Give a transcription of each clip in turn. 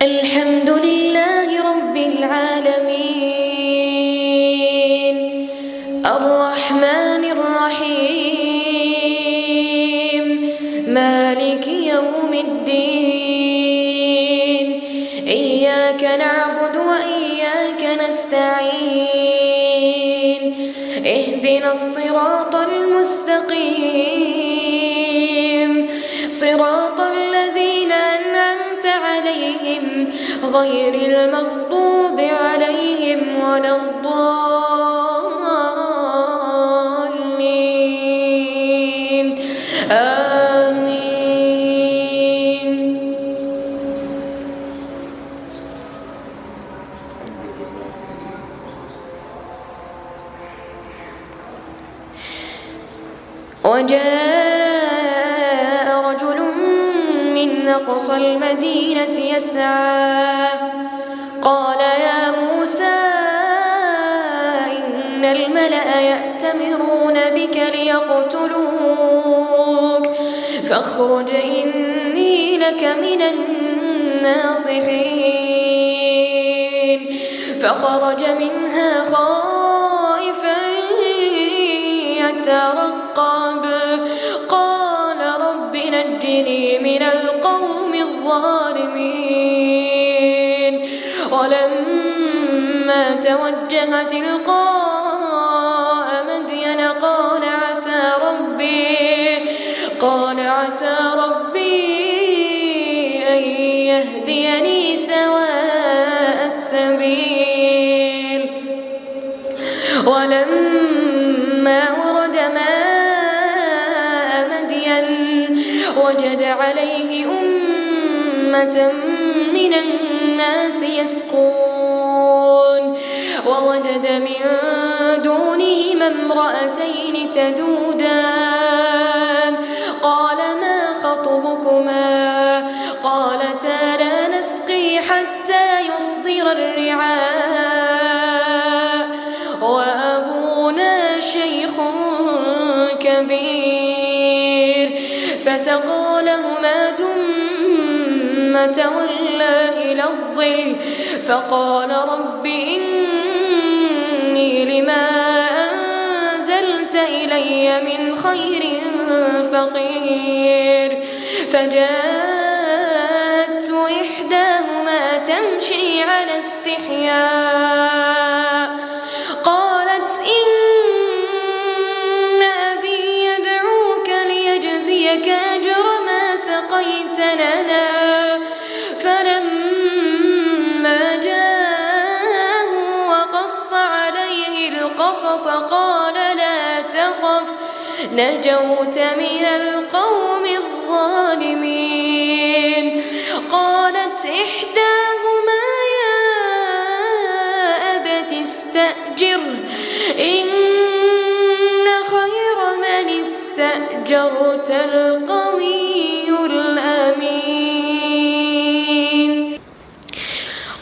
الحمد لله رب العالمين الرحمن الرحيم مالك يوم الدين إياك نعبد وإياك نستعين اهدنا الصراط المستقيم صراط الذين أنعمت عليهم غير المغضوب عليهم ولا الضالين آمين. وجاء رجل من أقصى المدينة يسعى قال يا موسى إن الملأ يأتمرون بك ليقتلوك فاخرج إني لك من الناصحين. فخرج منها خائفا يترقب قال رب نجني من القوم الظالمين. ولما توجه تلقاء مدين قال عسى ربي أن يهديني سواء السبيل. ولما ورد ماء مدين وجد عليه أمة من الناس يسقون ووجد من دونهما امرأتين تذودان قال ما خطبكما قالتا لا نسقي حتى يصدر الرعاء وأبونا شيخ كبير. فسقى لهما ثم تولى إلى الظل فقال رب إني لما أنزلت إلي من خير فقير. فجاءته إحداهما تمشي على استحياء قالت إن أبي يدعوك ليجزيك أجر ما سقيت لنا. فلما جاءه وقص عليه القصص قال لا تخف نجوت من القوم الظالمين. قالت إحداهما يا أبت استأجره إن خير من استأجرت القوي الأمين.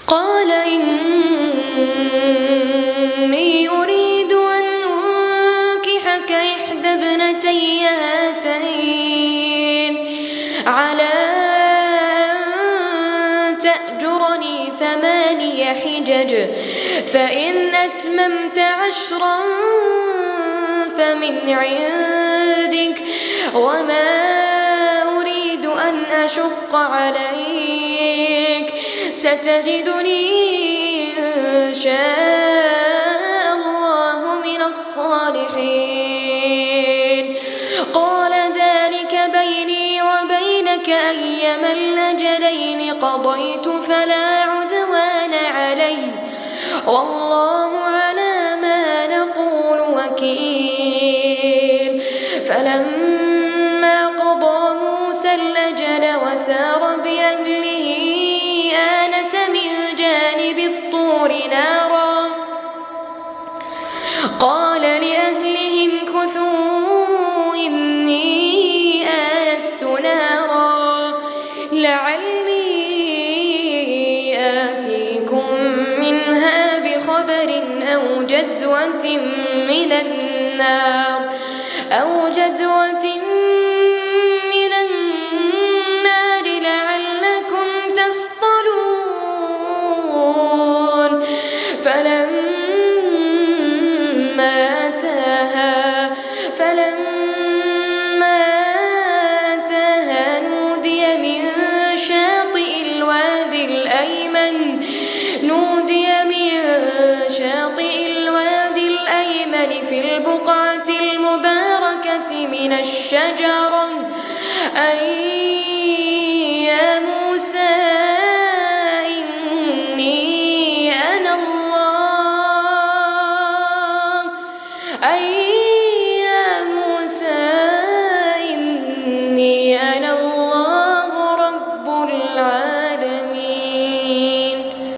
قال إني أريد أن أنكحك إحدى ابنتي هاتين على أن تأجرني 8 حجج فإن أتممت 10 فمن عندك وما أريد أن أشق عليك ستجدني إن شاء الله من الصالحين. قال ذلك بيني وبينك أيما الأجلين قضيت فلا عدوان علي والله على ما نقول وكيل. فلما قضى موسى الأجل وسار بأهله آنس من جانب الطور نارا قال لأهلهم كثوا إني آنست نارا لعلي آتيكم منها بخبر أو جذوة من النار لعلكم تصطلون. الرحمن في البقعة المباركة من الشجرة أي يا موسى إني أنا الله